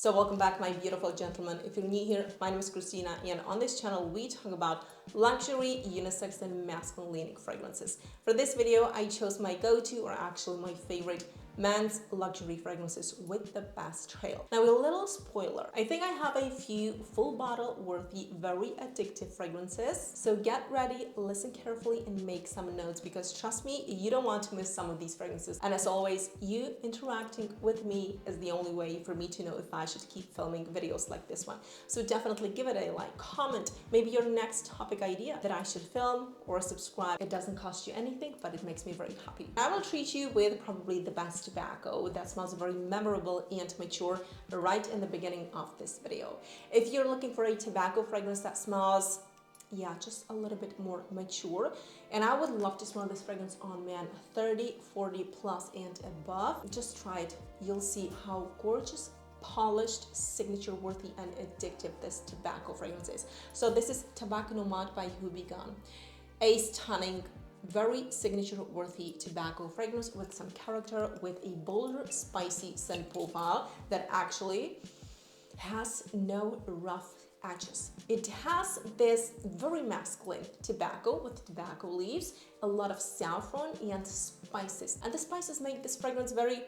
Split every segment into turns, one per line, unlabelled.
So welcome back, my beautiful gentlemen. If you're new here, my name is Christina, and on this channel we talk about luxury, unisex, and masculine leaning fragrances. For this video, I chose my go-to, or actually my favorite, men's luxury fragrances with the best trail. Now, a little spoiler, I think I have a few full bottle worthy, very addictive fragrances. So get ready, listen carefully, and make some notes, because trust me, you don't want to miss some of these fragrances. And as always, you interacting with me is the only way for me to know if I should keep filming videos like this one. So definitely give it a like, comment, maybe your next topic idea that I should film, or subscribe. It doesn't cost you anything, but it makes me very happy. I will treat you with probably the best tobacco that smells very memorable and mature right in the beginning of this video. If you're looking for a tobacco fragrance that smells, yeah, just a little bit more mature, and I would love to smell this fragrance on men 30, 40 plus and above, just try it. You'll see how gorgeous, polished, signature worthy, and addictive this tobacco fragrance is. So this is Tobacco Nomad by Houbigant, a stunning, very signature worthy tobacco fragrance with some character, with a bolder, spicy scent profile that actually has no rough edges. It has this very masculine tobacco with tobacco leaves, a lot of saffron and spices, and the spices make this fragrance very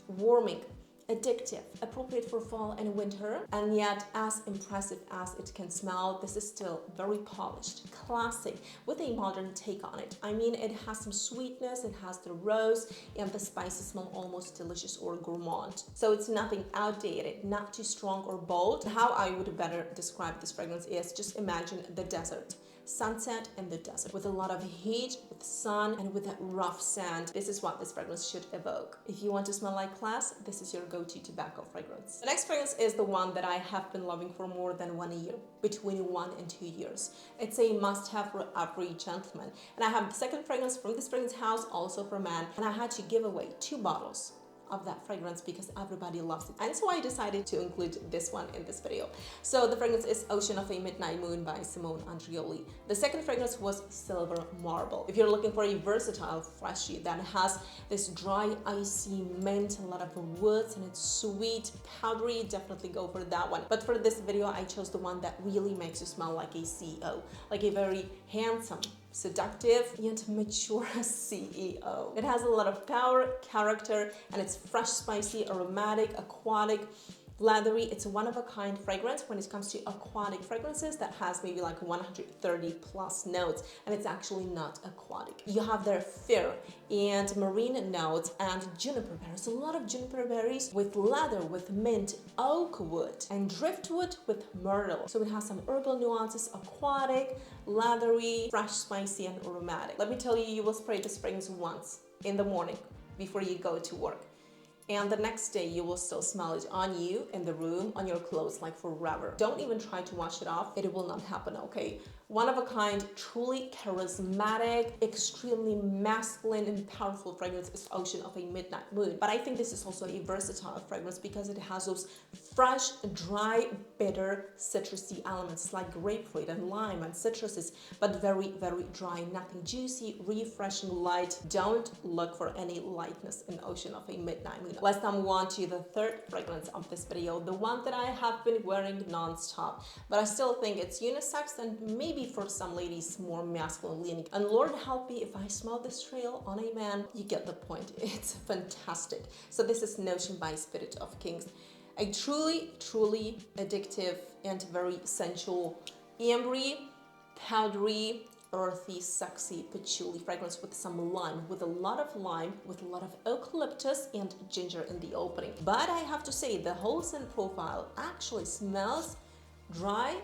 warming, addictive, appropriate for fall and winter, and yet as impressive as it can smell, this is still very polished, classic, with a modern take on it. I mean, it has some sweetness, it has the rose, and the spices smell almost delicious or gourmand. So it's nothing outdated, not too strong or bold. How I would better describe this fragrance is, just imagine the desert. Sunset in the desert with a lot of heat, with sun, and with that rough sand. This is what this fragrance should evoke. If you want to smell like class, this is your go-to tobacco fragrance. The next fragrance is the one that I have been loving for more than 1 year, between 1 and 2 years. It's a must-have for every gentleman. And I have the second fragrance from this fragrance house, also for men, and I had to give away 2 bottles of that fragrance because everybody loves it, and so I decided to include this one in this video. So the fragrance is Ocean of a Midnight Moon by Simone Andreoli. The second fragrance was Silver Marble. If you're looking for a versatile freshie that has this dry, icy mint, a lot of woods, and it's sweet, powdery, definitely go for that one. But for this video, I chose the one that really makes you smell like a CEO, like a very handsome, seductive, and mature CEO. It has a lot of power, character, and it's fresh, spicy, aromatic, aquatic, leathery. It's a one-of-a-kind fragrance when it comes to aquatic fragrances that has maybe like 130 plus notes, and it's actually not aquatic. You have their fir and marine notes and juniper berries, a lot of juniper berries with leather, with mint, oak wood, and driftwood with myrtle. So it has some herbal nuances, aquatic, leathery, fresh, spicy, and aromatic. Let me tell you, you will spray this fragrance once in the morning before you go to work, and the next day you will still smell it on you, in the room, on your clothes, like forever. Don't even try to wash it off. It will not happen, okay? One of a kind, truly charismatic, extremely masculine and powerful fragrance is Ocean of a Midnight Moon. But I think this is also a versatile fragrance because it has those fresh, dry, bitter, citrusy elements like grapefruit and lime and citruses, but very, very dry, nothing juicy, refreshing, light. Don't look for any lightness in Ocean of a Midnight Moon. Let's now move on to the third fragrance of this video, the one that I have been wearing non-stop, but I still think it's unisex and maybe for some ladies more masculine leaning. And Lord help me if I smell this trail on a man, you get the point. It's fantastic. So this is Notion by Spirit of Kings, a truly, truly addictive and very sensual, ambery, powdery, earthy, sexy, patchouli fragrance with some lime, with a lot of lime, with a lot of eucalyptus and ginger in the opening. But I have to say, the whole scent profile actually smells dry,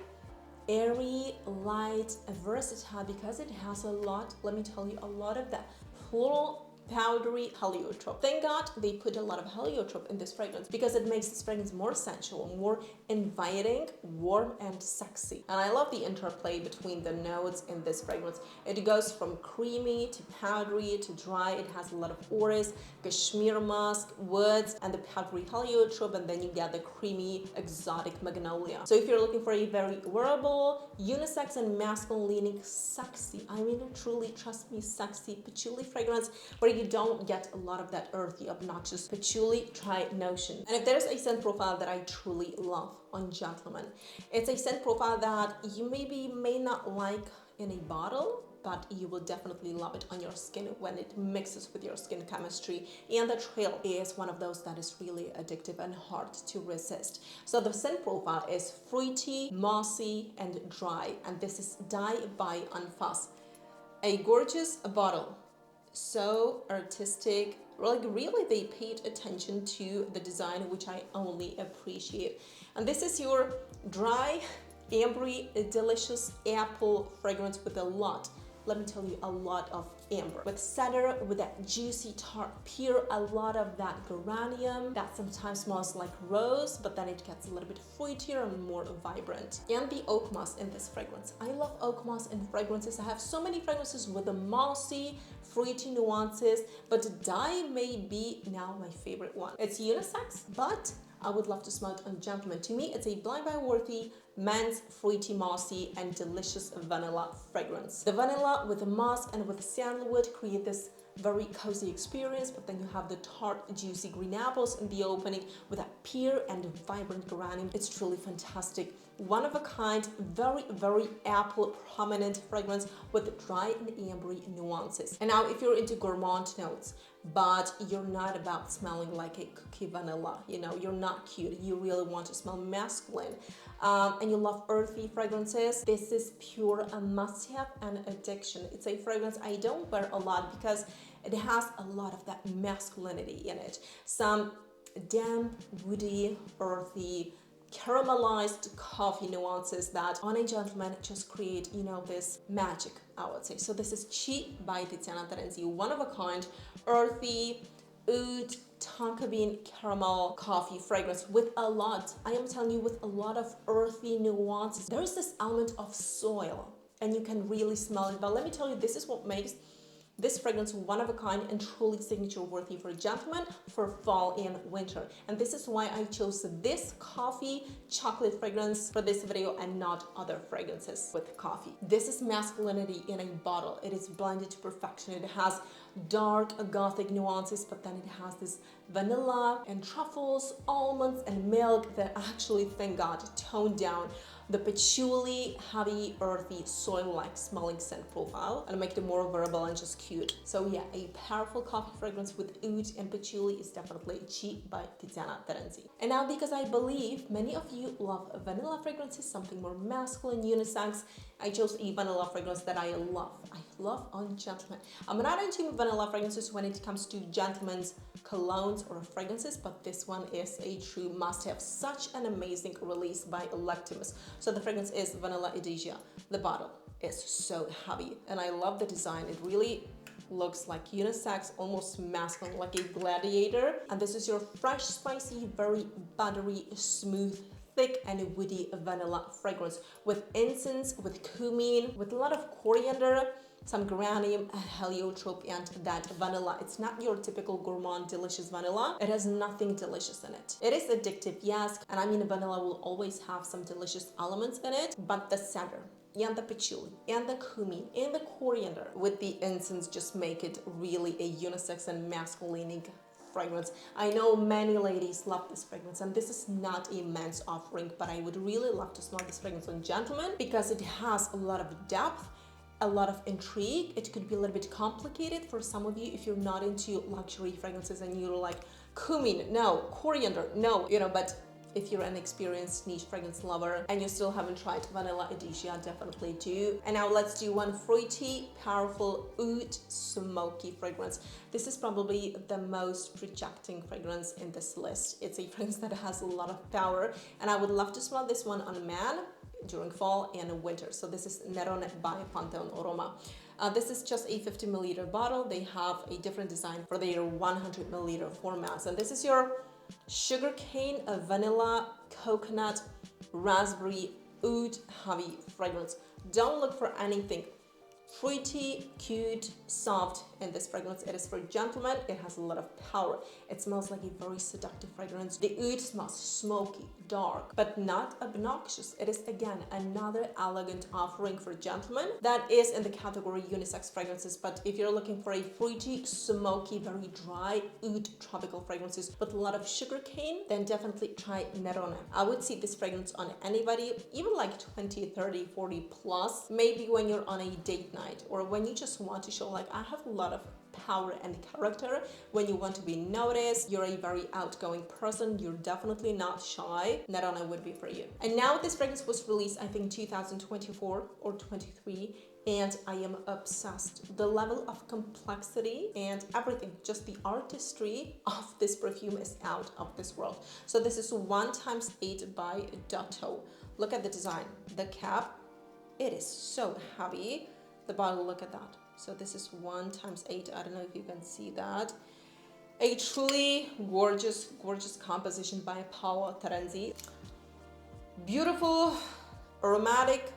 airy, light, versatile, because it has a lot, let me tell you, a lot of that floral, powdery heliotrope. Thank God they put a lot of heliotrope in this fragrance because it makes this fragrance more sensual, more inviting, warm, and sexy. And I love the interplay between the notes in this fragrance. It goes from creamy to powdery to dry. It has a lot of orris, cashmere musk, woods, and the powdery heliotrope, and then you get the creamy, exotic magnolia. So if you're looking for a very wearable, unisex, and masculine leaning, sexy, I mean truly, trust me, sexy patchouli fragrance where you you don't get a lot of that earthy, obnoxious patchouli, try Notion. And if there's a scent profile that I truly love on gentlemen, it's a scent profile that you may not like in a bottle, but you will definitely love it on your skin when it mixes with your skin chemistry. And the trail is one of those that is really addictive and hard to resist. So the scent profile is fruity, mossy, and dry. And this is Dye by Anfas. A gorgeous bottle. So artistic. Really they paid attention to the design, which I only appreciate. And this is your dry, ambery, delicious apple fragrance with a lot, let me tell you, a lot of amber. With cedar, with that juicy tart pear, a lot of that geranium that sometimes smells like rose, but then it gets a little bit fruitier and more vibrant. And the oak moss in this fragrance. I love oak moss in fragrances. I have so many fragrances with the mossy, fruity nuances, but Dye may be now my favorite one. It's unisex, but I would love to smell it on gentlemen. To me, it's a blind buy worthy men's fruity, mossy, and delicious vanilla fragrance. The vanilla with the musk and with the sandalwood create this very cozy experience, but then you have the tart, juicy green apples in the opening with that pear and vibrant geranium. It's truly fantastic. One of a kind, very apple prominent fragrance with dry and ambery nuances. And now if you're into gourmand notes, but you're not about smelling like a cookie vanilla, you know, you're not cute, you really want to smell masculine, and you love earthy fragrances, this is pure a must-have and addiction. It's a fragrance I don't wear a lot because it has a lot of that masculinity in it. Some damp, woody, earthy, caramelized coffee nuances that on a gentleman just create, you know, this magic, I would say. So this is Cheap by Tiziana Terenzi, one of a kind, earthy, oud, tonka bean, caramel coffee fragrance with a lot, I am telling you, with a lot of earthy nuances. There is this element of soil and you can really smell it. But let me tell you, this is what makes this fragrance one of a kind and truly signature worthy for gentlemen for fall and winter. And this is why I chose this coffee chocolate fragrance for this video and not other fragrances with coffee. This is masculinity in a bottle. It is blended to perfection. It has dark gothic nuances, but then it has this vanilla and truffles, almonds and milk that actually, thank God, toned down the patchouli, heavy, earthy, soil-like smelling scent profile and make them more wearable and just cute. So yeah, a powerful coffee fragrance with oud and patchouli is definitely Cheap by Tiziana Terenzi. And now, because I believe many of you love vanilla fragrances, something more masculine, unisex, I chose a vanilla fragrance that I love on gentlemen. I'm not into vanilla fragrances when it comes to gentlemen's colognes or fragrances, but this one is a true must-have. Such an amazing release by Electimuss. So the fragrance is Vanilla Edesia. The bottle is so heavy and I love the design. It really looks like unisex, almost masculine, like a gladiator. And this is your fresh, spicy, very buttery, smooth, thick and woody vanilla fragrance with incense, with cumin, with a lot of coriander, some geranium, heliotrope, and that vanilla. It's not your typical gourmand delicious vanilla. It has nothing delicious in it. It is addictive, yes, and I mean vanilla will always have some delicious elements in it, but the cedar and the patchouli and the cumin and the coriander with the incense just make it really a unisex and masculine fragrance. I know many ladies love this fragrance, and this is not a men's offering, but I would really love to smell this fragrance on gentlemen because it has a lot of depth, a lot of intrigue. It could be a little bit complicated for some of you if you're not into luxury fragrances and you're like, cumin, no, coriander, no, you know, but if you're an experienced niche fragrance lover and you still haven't tried Vanilla Edesia, definitely do. And now let's do one fruity, powerful, oud, smoky fragrance. This is probably the most projecting fragrance in this list. It's a fragrance that has a lot of power, and I would love to smell this one on a man during fall and winter. So this is Nerone by Pantheon Roma. This is just a 50 milliliter bottle. They have a different design for their 100 milliliter formats. And this is your sugarcane, vanilla, coconut, raspberry, oud, heavy fragrance. Don't look for anything fruity, cute, soft, in this fragrance. It is for gentlemen. It has a lot of power. It smells like a very seductive fragrance. The oud smells smoky, dark, but not obnoxious. It is again another elegant offering for gentlemen that is in the category unisex fragrances. But if you're looking for a fruity, smoky, very dry oud tropical fragrances with a lot of sugar cane, then definitely try Nerone. I would see this fragrance on anybody, even like 20, 30, 40 plus, maybe when you're on a date night or when you just want to show like I have a lot of power and character, when you want to be noticed, you're a very outgoing person, you're definitely not shy, Nerone would be for you. And now this fragrance was released, I think 2024 or 23, and I am obsessed. The level of complexity and everything, just the artistry of this perfume is out of this world. So this is 1x8 by Dotto. Look at the design, the cap, it is so heavy. The bottle, look at that. So this is 1x8. I don't know if you can see that. A truly gorgeous, gorgeous composition by Tiziana Terenzi. Beautiful, aromatic,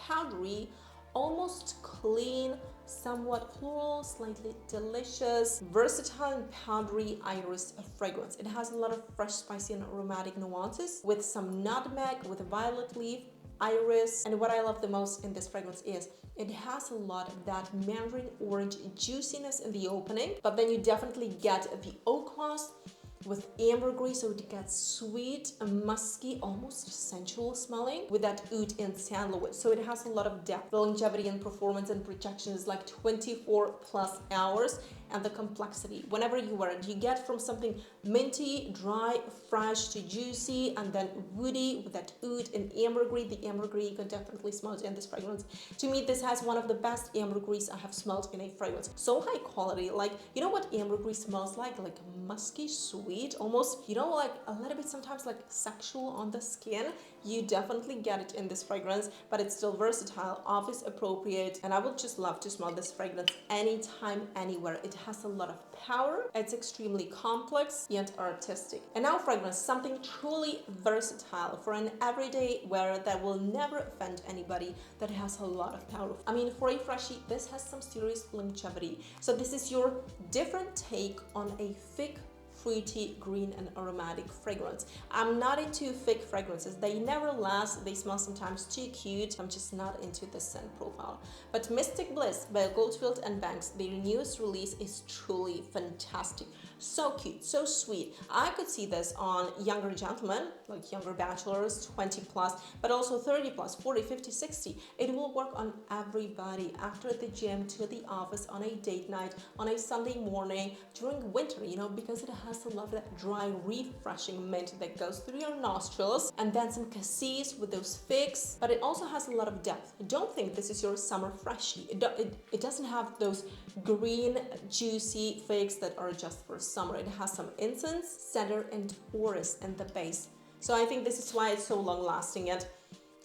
powdery, almost clean, somewhat floral, slightly delicious, versatile and powdery iris fragrance. It has a lot of fresh, spicy and aromatic nuances with some nutmeg, with a violet leaf, iris. And what I love the most in this fragrance is it has a lot of that mandarin orange juiciness in the opening, but then you definitely get the oak moss with ambergris, so it gets sweet, musky, almost sensual smelling with that oud and sandalwood. So it has a lot of depth. The longevity and performance and projection is like 24 plus hours, and the complexity, whenever you wear it, you get from something minty, dry, fresh to juicy, and then woody with that oud and ambergris. The ambergris, you can definitely smell it in this fragrance. To me, this has one of the best ambergris I have smelled in a fragrance. So high quality, like, you know what ambergris smells like musky, sweet, almost, you know, like a little bit sometimes like sexual on the skin. You definitely get it in this fragrance, but it's still versatile, office appropriate, and I would just love to smell this fragrance anytime, anywhere. It has a lot of power, it's extremely complex and artistic. And now fragrance, something truly versatile for an everyday wear that will never offend anybody, that has a lot of power. I mean, for a freshie, this has some serious longevity. So this is your different take on a thick, fruity, green and aromatic fragrance. I'm not into thick fragrances. They never last. They smell sometimes too cute. I'm just not into the scent profile. But Mystic Bliss by Goldfield Banks, their newest release, is truly fantastic. So cute, so sweet. I could see this on younger gentlemen, like younger bachelors, 20 plus, but also 30 plus, 40, 50, 60. It will work on everybody after the gym, to the office, on a date night, on a Sunday morning, during winter, you know, because it has a lot of that dry, refreshing mint that goes through your nostrils, and then some cassis with those figs, but it also has a lot of depth. Don't think this is your summer freshie. It doesn't have those green, juicy figs that are just for summer. It has some incense, cedar, and orris in the base. So I think this is why it's so long lasting. Yet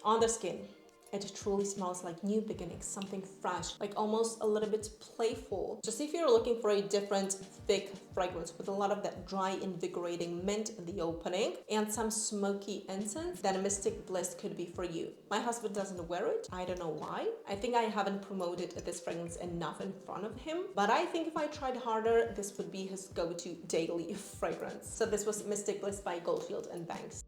on the skin, it truly smells like new beginnings, something fresh, like almost a little bit playful. Just if you're looking for a different thick fragrance with a lot of that dry, invigorating mint in the opening and some smoky incense, then Mystic Bliss could be for you. My husband doesn't wear it. I don't know why. I think I haven't promoted this fragrance enough in front of him, but I think if I tried harder, this would be his go-to daily fragrance. So this was Mystic Bliss by Goldfield Banks.